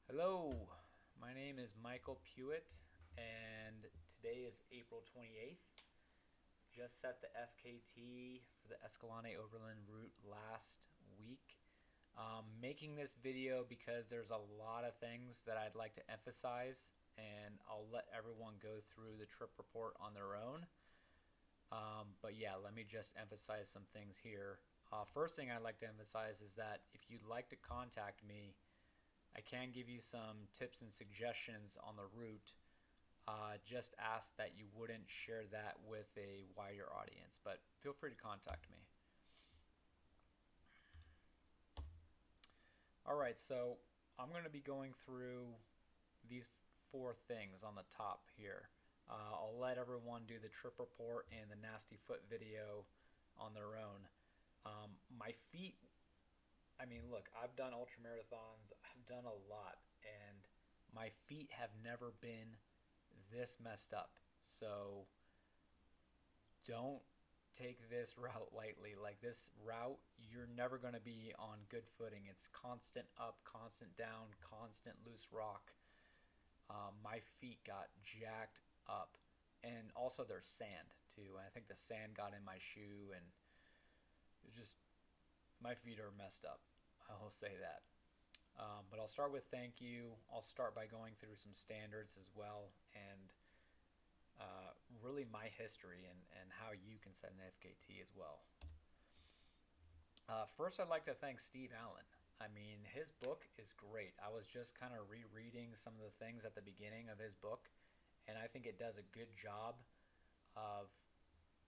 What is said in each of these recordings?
Hello, my name is Michael Pewitt, and today is April 28th. Just set the FKT for the Escalante Overland route last week. Making this video because there's a lot of things that I'd like to emphasize, and I'll let everyone go through the trip report on their own. But yeah, let me just emphasize some things here. First thing I'd like to emphasize is that if you'd like to contact me, I can give you some tips and suggestions on the route. Just ask that you wouldn't share that with a wider audience, but feel free to contact me. All right, so I'm going to be going through these four things on the top here. I'll let everyone do the trip report and the nasty foot video on their own. My feet, I mean, look, I've done ultra marathons, I've done a lot, and my feet have never been this messed up. So don't take this route lightly. Like this route, you're never going to be on good footing. It's constant up, constant down, constant loose rock. My feet got jacked up. And also there's sand too. I think the sand got in my shoe and it's just, my feet are messed up. I will say that. But I'll start with thank you. I'll start by going through some standards as well and really my history and how you can set an FKT as well. First, I'd like to thank Steve Allen. I mean, his book is great. I was just kind of rereading some of the things at the beginning of his book, and I think it does a good job of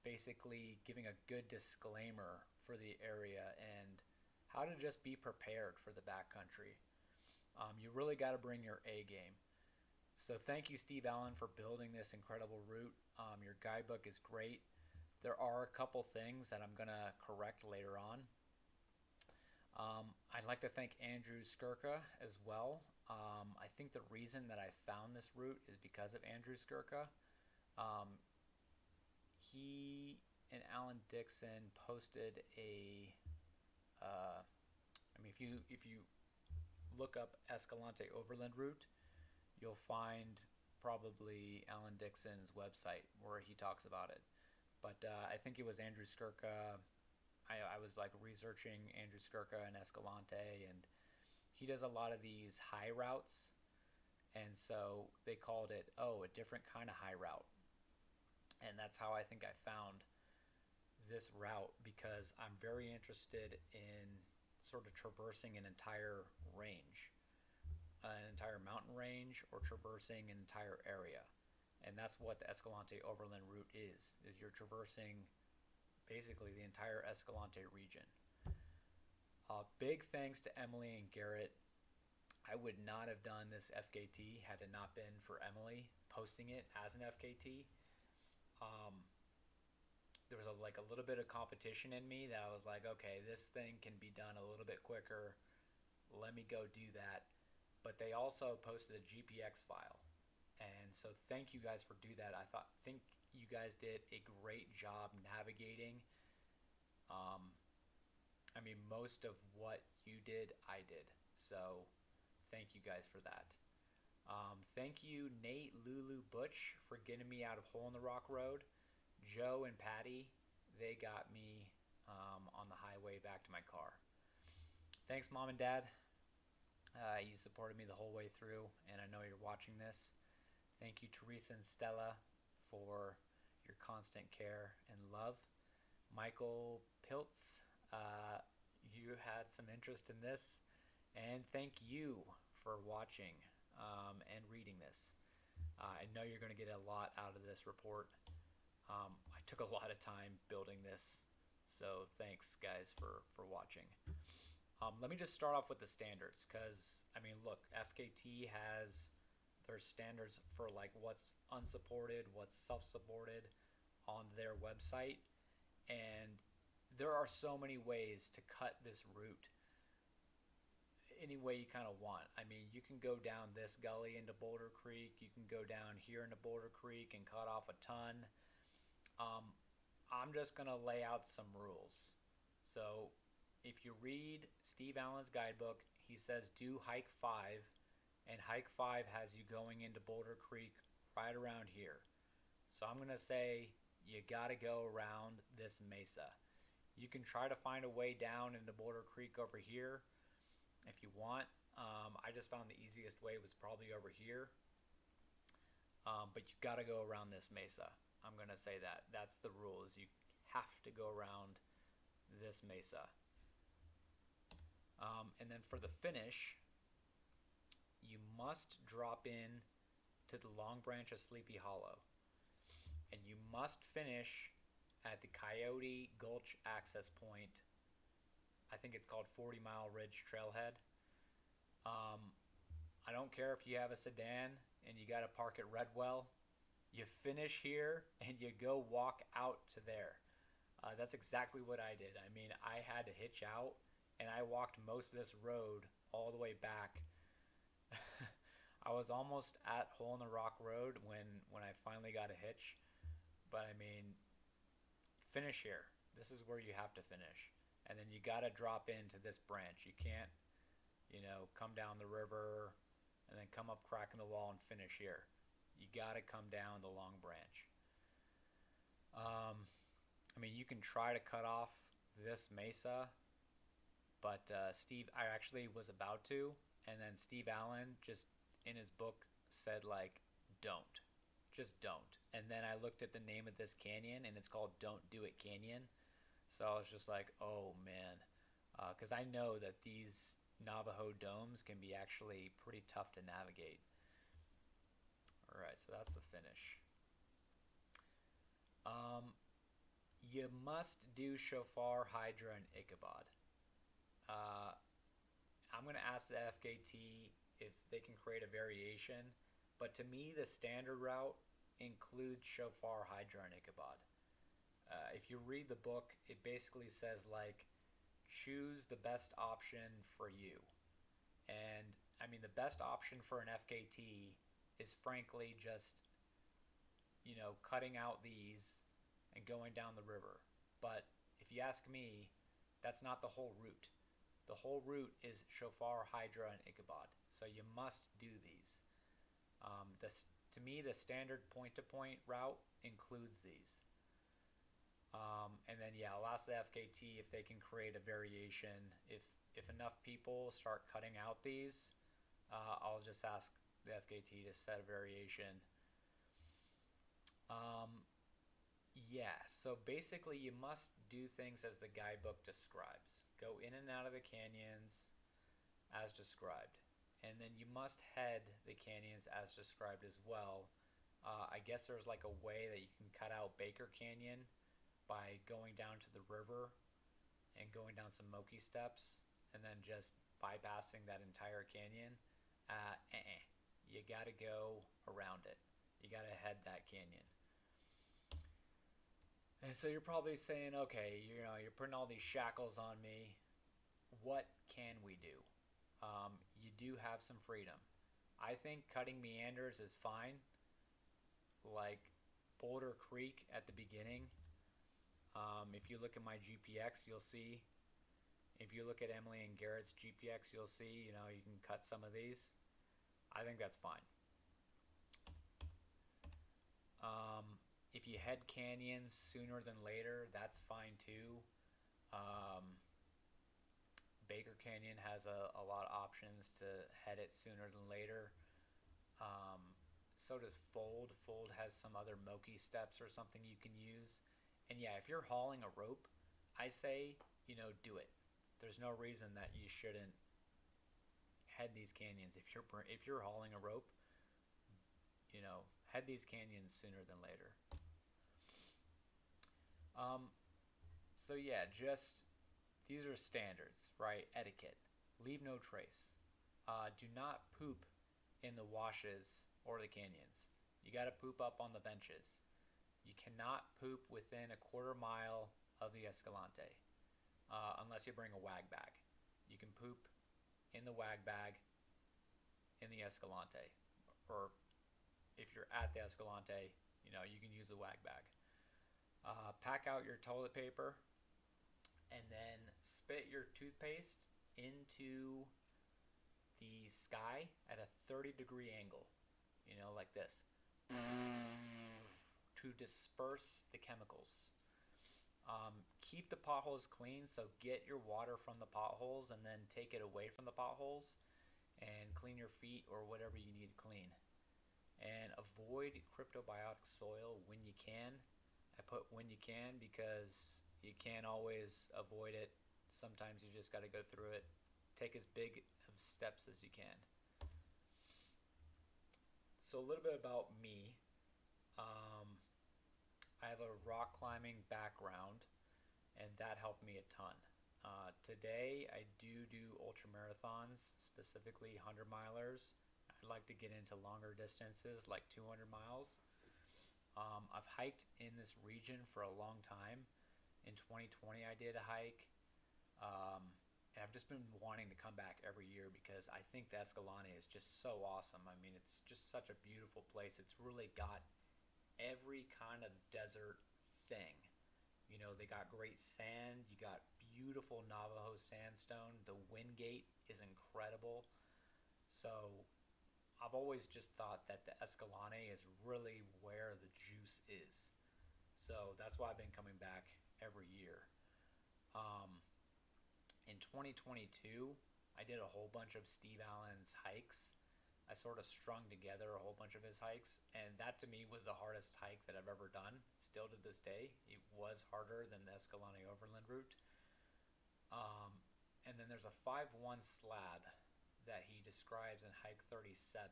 basically giving a good disclaimer for the area and how to just be prepared for the backcountry. You really got to bring your A game. So thank you, Steve Allen, for building this incredible route. Your guidebook is great. There are a couple things that I'm going to correct later on. I'd like to thank Andrew Skirka as well. I think the reason that I found this route is because of Andrew Skirka. Um, he and Alan Dixon posted a. I mean, if you look up Escalante Overland Route, you'll find probably Alan Dixon's website where he talks about it. But I think it was Andrew Skirka. I was like researching Andrew Skirka and Escalante, and he does a lot of these high routes, and so they called it a different kind of high route, and that's how I think I found this route because I'm very interested in sort of traversing an entire range, an entire mountain range, or traversing an entire area, and that's what the Escalante Overland Route is you're traversing basically the entire Escalante region. Big thanks to Emily and Garrett. I would not have done this FKT had it not been for Emily posting it as an FKT. Um, there was like a little bit of competition in me that I was like, okay, this thing can be done a little bit quicker. Let me go do that. But they also posted a GPX file, and so thank you guys for do that. Think you guys did a great job navigating. Um, I mean, most of what you did, I did. So thank you guys for that. Thank you, Nate, Lulu, Butch, for getting me out of Hole in the Rock Road. Joe and Patty, they got me on the highway back to my car. Thanks, Mom and Dad. You supported me the whole way through, and I know you're watching this. Thank you, Teresa and Stella, for your constant care and love. Michael Piltz, you had some interest in this, and thank you for watching and reading this. I know you're going to get a lot out of this report. I took a lot of time building this, so thanks, guys, for watching. Let me just start off with the standards, because, I mean, look, FKT has their standards for, like, what's unsupported, what's self-supported on their website, and there are so many ways to cut this route any way you kind of want. I mean, you can go down this gully into Boulder Creek, you can go down here into Boulder Creek and cut off a ton. Um, I'm just going to lay out some rules. So if you read Steve Allen's guidebook, he says do hike 5 and hike 5 has you going into Boulder Creek right around here. So I'm going to say you got to go around this mesa. You can try to find a way down into Boulder Creek over here if you want. I just found the easiest way was probably over here. But you got to go around this mesa. I'm going to say that. That's the rule, is you have to go around this mesa. And then for the finish, you must drop in to the Long Branch of Sleepy Hollow. And you must finish at the Coyote Gulch access point. I think it's called 40 Mile Ridge Trailhead. I don't care if you have a sedan and you got to park at Redwell. You finish here and you go walk out to there. That's exactly what I did. I mean, I had to hitch out and I walked most of this road all the way back. I was almost at Hole in the Rock Road when I finally got a hitch. But I mean, finish here. This is where you have to finish. And then you got to drop into this branch. You can't, come down the river and then come up cracking the wall and finish here. You got to come down the Long Branch. I mean, you can try to cut off this mesa, but I actually was about to, and then Steve Allen just in his book said, like, don't. Just don't. And then I looked at the name of this canyon, and it's called Don't Do It Canyon. So I was just like, oh, man. Because I know that these Navajo domes can be actually pretty tough to navigate. All right, so that's the finish. You must do Shofar, Hydra, and Ichabod. I'm going to ask the FKT if they can create a variation, but to me, the standard route includes Shofar, Hydra, and Ichabod. If you read the book, it basically says, like, choose the best option for you. And, I mean, the best option for an FKT is frankly just, cutting out these and going down the river. But if you ask me, that's not the whole route. The whole route is Shofar, Hydra, and Ichabod. So you must do these. To me, the standard point-to-point route includes these. And then, I'll ask the FKT if they can create a variation. If enough people start cutting out these, I'll just ask the FKT to set a variation. So basically you must do things as the guidebook describes. Go in and out of the canyons as described. And then you must head the canyons as described as well. I guess there's like a way that you can cut out Baker Canyon by going down to the river and going down some Moki steps and then just bypassing that entire canyon. You gotta go around it. You gotta head that canyon. And so you're probably saying, okay, you're putting all these shackles on me. What can we do? You do have some freedom. I think cutting meanders is fine. Like Boulder Creek at the beginning. If you look at my GPX, you'll see. If you look at Emily and Garrett's GPX, you'll see, you can cut some of these. I think that's fine. If you head canyons sooner than later, that's fine too. Baker Canyon has a lot of options to head it sooner than later. So does Fold. Fold has some other Moki steps or something you can use. And if you're hauling a rope, I say, do it. There's no reason that you shouldn't head these canyons. If you're hauling a rope, head these canyons sooner than later. Just these are standards, right? Etiquette. Leave no trace. Do not poop in the washes or the canyons. You got to poop up on the benches. You cannot poop within a quarter mile of the Escalante unless you bring a wag bag. You can poop in the wag bag in the Escalante. Or if you're at the Escalante, you can use a wag bag. Pack out your toilet paper and then spit your toothpaste into the sky at a 30 30-degree angle, like this, to disperse the chemicals. Keep the potholes clean, so get your water from the potholes and then take it away from the potholes and clean your feet or whatever you need to clean. And avoid cryptobiotic soil when you can. I put when you can because you can't always avoid it. Sometimes you just got to go through it. Take as big of steps as you can. So a little bit about me. I have a rock climbing background, and that helped me a ton. Today, I do ultra marathons, specifically 100 milers. I'd like to get into longer distances, like 200 miles. I've hiked in this region for a long time. In 2020, I did a hike. And I've just been wanting to come back every year because I think the Escalante is just so awesome. I mean, it's just such a beautiful place. It's really got every kind of desert thing. They got great sand. You got beautiful Navajo sandstone. The Wingate is incredible. So I've always just thought that the Escalante is really where the juice is. So that's why I've been coming back every year. In 2022, I did a whole bunch of Steve Allen's hikes. I sort of strung together a whole bunch of his hikes, and that to me was the hardest hike that I've ever done. Still to this day, it was harder than the Escalante Overland Route. And then there's a 5-1 slab that he describes in hike 37,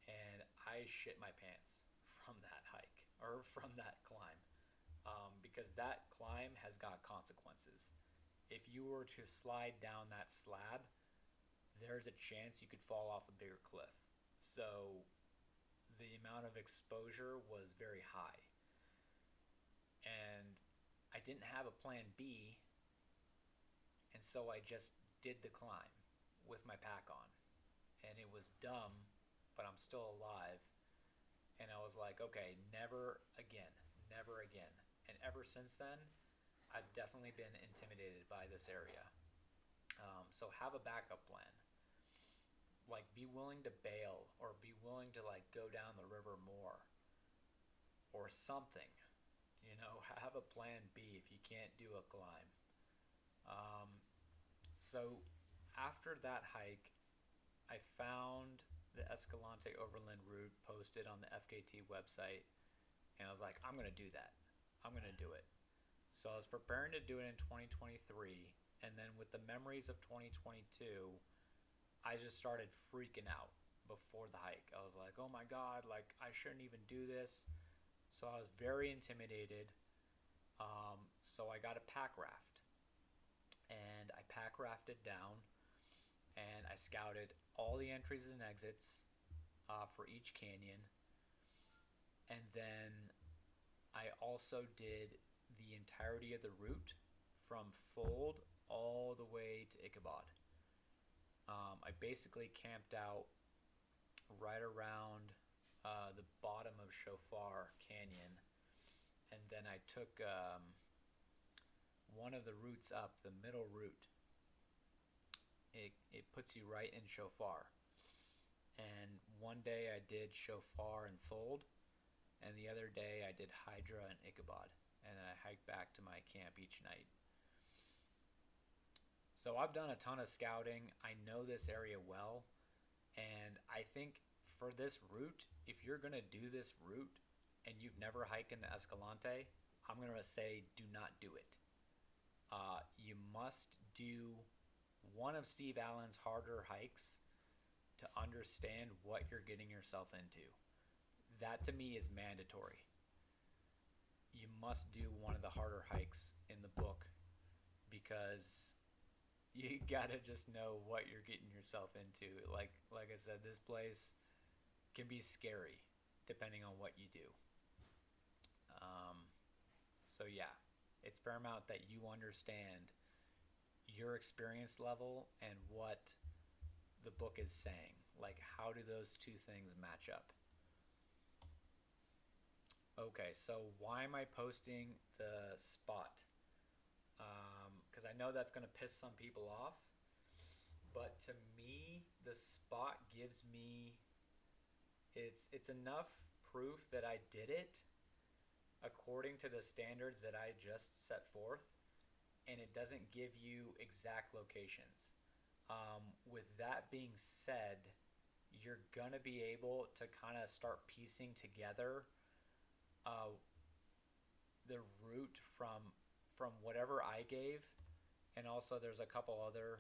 and I shit my pants from that hike, or from that climb, because that climb has got consequences. If you were to slide down that slab, there's a chance you could fall off a bigger cliff. So the amount of exposure was very high. And I didn't have a plan B, and so I just did the climb with my pack on. And it was dumb, but I'm still alive. And I was like, okay, never again, never again. And ever since then, I've definitely been intimidated by this area. So have a backup plan. Like, be willing to bail, or be willing to go down the river more, or something. Have a plan B if you can't do a climb. So after that hike, I found the Escalante Overland Route posted on the FKT website, and I was like, I'm gonna do that. I'm gonna do it. So I was preparing to do it in 2023, and then with the memories of 2022, I just started freaking out before the hike. I was like, oh my God, I shouldn't even do this. So I was very intimidated. So I got a pack raft, and I pack rafted down, and I scouted all the entries and exits for each canyon. And then I also did the entirety of the route from Fold all the way to Ichabod. I basically camped out right around the bottom of Shofar Canyon, and then I took one of the routes up, the middle route. It puts you right in Shofar. And one day I did Shofar and Fold, and the other day I did Hydra and Ichabod, and then I hiked back to my camp each night. So I've done a ton of scouting. I know this area well, and I think for this route, if you're going to do this route and you've never hiked in the Escalante, I'm going to say do not do it. You must do one of Steve Allen's harder hikes to understand what you're getting yourself into. That to me is mandatory. You must do one of the harder hikes in the book, because you gotta just know what you're getting yourself into. Like I said, this place can be scary depending on what you do. So yeah, it's paramount that you understand your experience level and what the book is saying. Like, how do those two things match up? Okay, so why am I posting the spot? Because I know that's going to piss some people off. but to me, the spot gives me it's enough proof that I did it according to the standards that I just set forth, and it doesn't give you exact locations. With that being said, you're gonna be able to kind of start piecing together uh, the route from whatever I gave, and also there's a couple other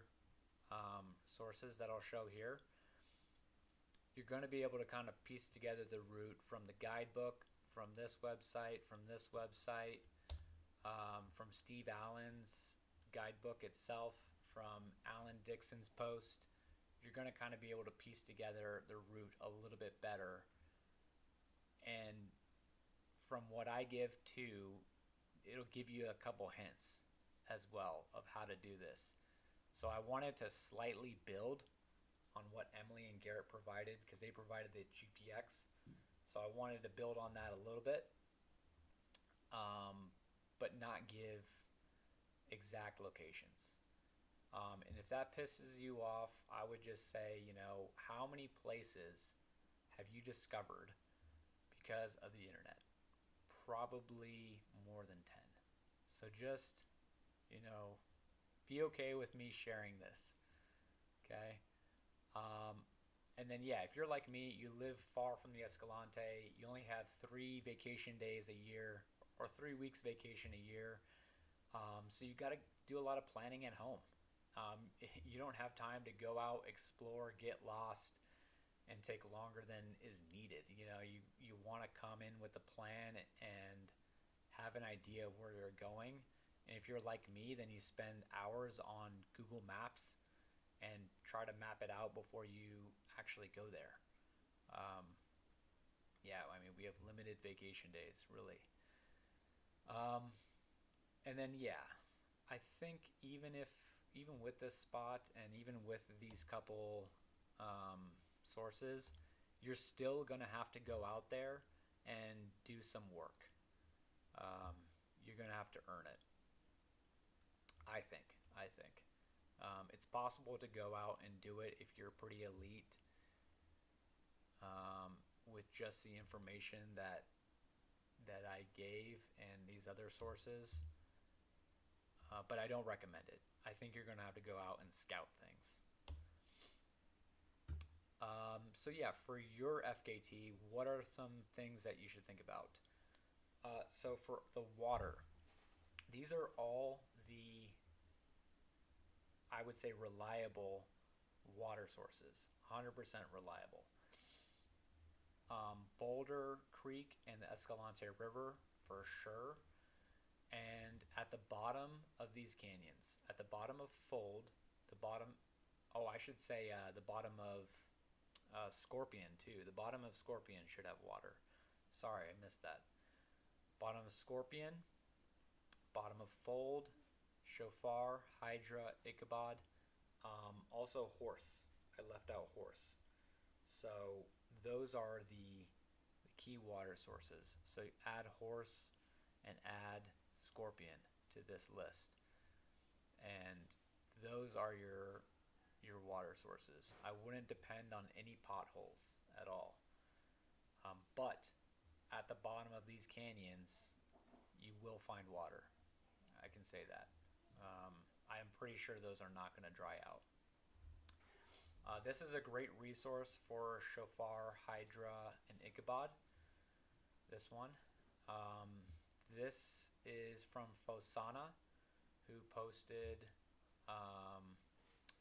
sources that I'll show here. You're going to be able to kind of piece together the route from the guidebook, from this website, from Steve Allen's guidebook itself, from Alan Dixon's post. You're going to kind of be able to piece together the route a little bit better. And from what I give too, it'll give you a couple hints as well of how to do this. So I wanted to slightly build on what Emily and Garrett provided because they provided the GPX. So I wanted to build on that a little bit, but not give exact locations. And if that pisses you off, I would just say, how many places have you discovered because of the internet? Probably more than 10. So just, be okay with me sharing this. Okay? And then, if you're like me, you live far from the Escalante, you only have 3 vacation days a year or 3 weeks vacation a year. So you got to do a lot of planning at home. You don't have time to go out, explore, get lost, and take longer than is needed. You want to come in with a plan and have an idea of where you're going. And if you're like me, then you spend hours on Google Maps and try to map it out before you actually go there. We have limited vacation days, really. And then, I think even with this spot and even with these couple sources, you're still going to have to go out there and do some work. You're going to have to earn it. I think. It's possible to go out and do it if you're pretty elite with just the information that I gave and these other sources. But I don't recommend it. I think you're going to have to go out and scout things. For your FKT, what are some things that you should think about? So for the water, these are all the, I would say, reliable water sources, 100% reliable. Boulder Creek and the Escalante River for sure. And at the bottom of these canyons, at the bottom of Fold, the bottom of Scorpion too. The bottom of Scorpion should have water. Sorry, I missed that. Bottom of Scorpion, bottom of Fold, Shofar, Hydra, Ichabod. Also Horse. I left out Horse. So those are the key water sources. So add Horse and add Scorpion to this list. And those are your water sources. I wouldn't depend on any potholes at all. But at the bottom of these canyons, you will find water. I can say that. I am pretty sure those are not going to dry out. This is a great resource for Shofar, Hydra, and Ichabod. This one. This is from Fosana, who posted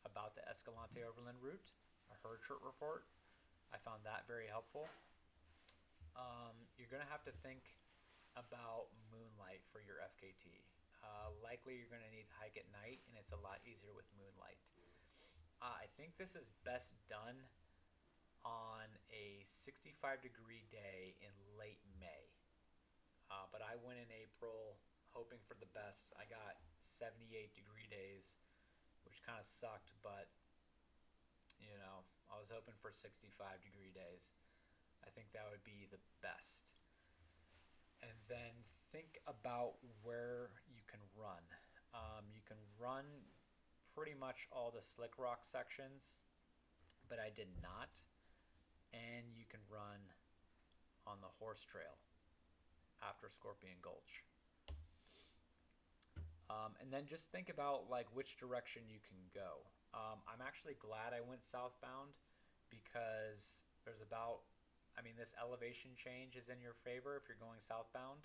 about the Escalante Overland Route, a Hertrip report. I found that very helpful. You're going to have to think about moonlight for your FKT. Likely you're going to need to hike at night, and it's a lot easier with moonlight. I think this is best done on a 65-degree day in late May. But I went in April hoping for the best. I got 78-degree days, which kind of sucked, but I was hoping for 65-degree days. I think that would be the best. And then think about where you can run. You can run pretty much all the slick rock sections, but I did not. And you can run on the horse trail after Scorpion Gulch. And then just think about like which direction you can go. I'm actually glad I went southbound because this elevation change is in your favor if you're going southbound.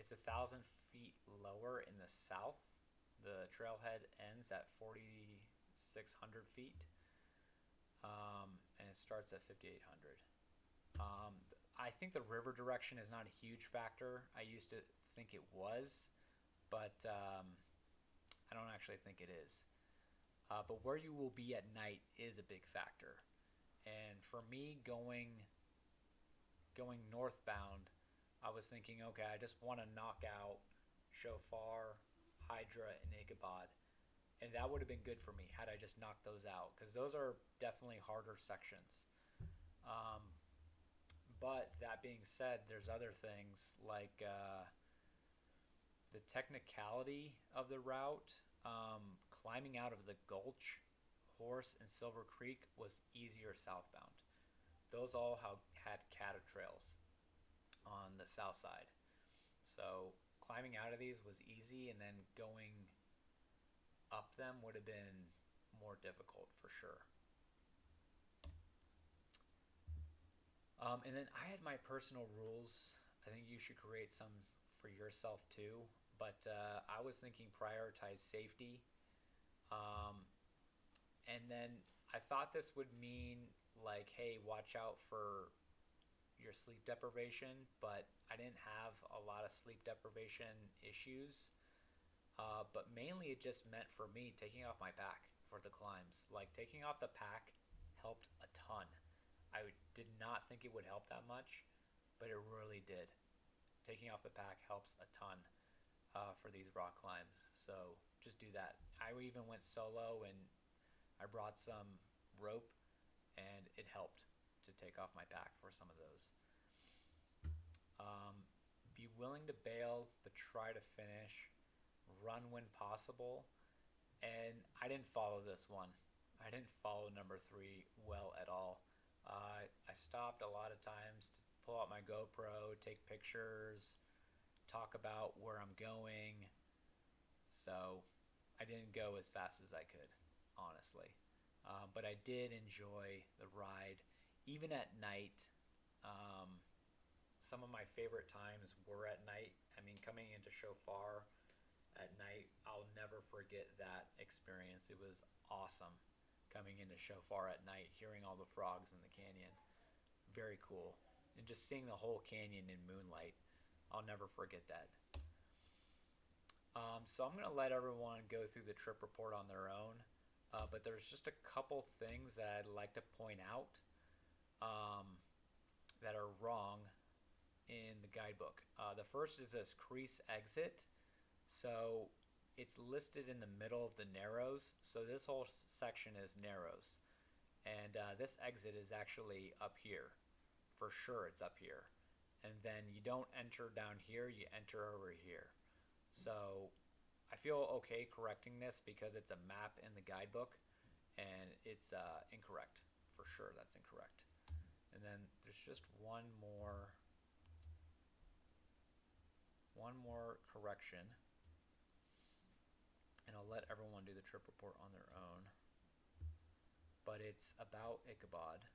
It's 1,000 feet lower in the south. The trailhead ends at 4,600 feet, and it starts at 5,800. I think the river direction is not a huge factor. I used to think it was, but I don't actually think it is. But where you will be at night is a big factor. And for me, going northbound, I was thinking, okay, I just want to knock out Shofar, Hydra, and Ichabod. And that would have been good for me had I just knocked those out, because those are definitely harder sections. But that being said, there's other things like the technicality of the route. Climbing out of the Gulch, Horse, and Silver Creek was easier southbound. Those all had catter trails on the south side. So climbing out of these was easy, and then going up them would have been more difficult for sure. And then I had my personal rules. I think you should create some for yourself too. But I was thinking prioritize safety. And then I thought this would mean like, hey, watch out for your sleep deprivation. But I didn't have a lot of sleep deprivation issues. But mainly it just meant for me taking off my pack for the climbs. Like taking off the pack helped a ton. I did not think it would help that much, but it really did. Taking off the pack helps a ton for these rock climbs. So just do that. I even went solo, and I brought some rope, and it helped to take off my pack for some of those. Be willing to bail, but try to finish. Run when possible. And I didn't follow this one. I didn't follow number 3 well at all. I stopped a lot of times to pull out my GoPro, take pictures, talk about where I'm going. So I didn't go as fast as I could, honestly. But I did enjoy the ride, even at night. Some of my favorite times were at night. I mean, coming into Shofar at night, I'll never forget that experience. It was awesome coming into Shofar at night, hearing all the frogs in the canyon. Very cool. And just seeing the whole canyon in moonlight, I'll never forget that. So I'm going to let everyone go through the trip report on their own. But there's just a couple things that I'd like to point out that are wrong in the guidebook. The first is this crease exit. So it's listed in the middle of the Narrows. So this whole section is Narrows. And this exit is actually up here. For sure it's up here. And then you don't enter down here, you enter over here. So I feel okay correcting this because it's a map in the guidebook, and it's incorrect. For sure that's incorrect. And then there's just one more correction. And I'll let everyone do the trip report on their own. But it's about Ichabod.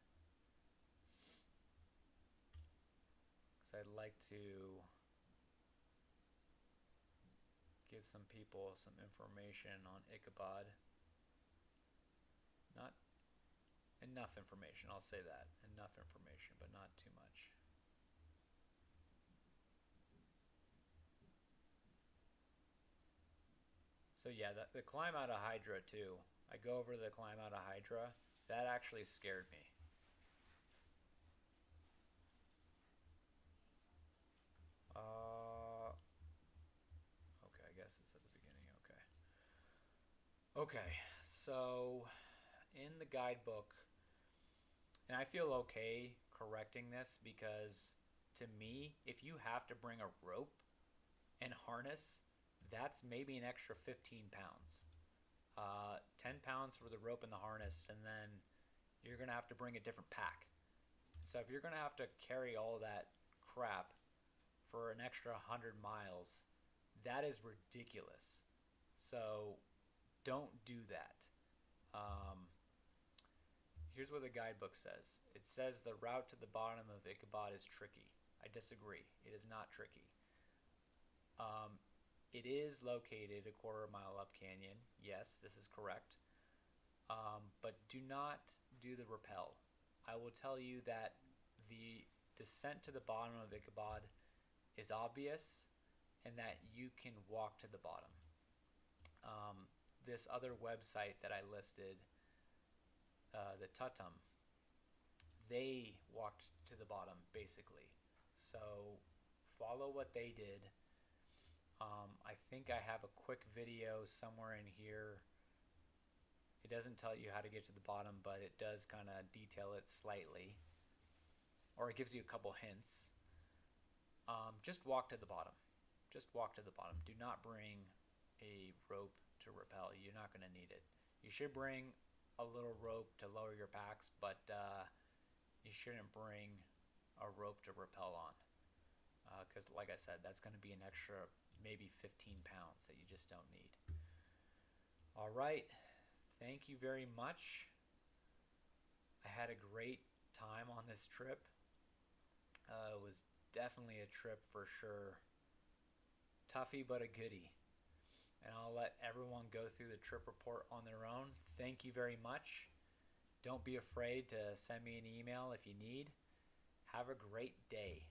So I'd like to give some people some information on Ichabod. Not enough information, I'll say that. Enough information, but not too much. So yeah, the climb out of Hydra too. I go over the climb out of Hydra. That actually scared me. Okay, I guess it's at the beginning. Okay, so in the guidebook, and I feel okay correcting this because to me, if you have to bring a rope and harness, that's maybe an extra 15 pounds. 10 pounds for the rope and the harness, and then you're going to have to bring a different pack. So if you're going to have to carry all that crap for an extra 100 miles, that is ridiculous. So don't do that. Here's what the guidebook says. It says the route to the bottom of Ichabod is tricky. I disagree. It is not tricky. It is located a quarter-mile up canyon. Yes, this is correct. But do not do the rappel. I will tell you that the descent to the bottom of Ichabod is obvious and that you can walk to the bottom. This other website that I listed, the Tutum, they walked to the bottom basically. So follow what they did. I think I have a quick video somewhere in here. It doesn't tell you how to get to the bottom, but it does kind of detail it slightly, or it gives you a couple hints. Just walk to the bottom. Just walk to the bottom. Do not bring a rope to rappel. You're not going to need it. You should bring a little rope to lower your packs, but you shouldn't bring a rope to rappel on, because like I said, that's going to be an extra maybe 15 pounds that you just don't need. All right, thank you very much. I had a great time on this trip. It was definitely a trip for sure. Toughie but a goodie. And I'll let everyone go through the trip report on their own. Thank you very much. Don't be afraid to send me an email if you need. Have a great day.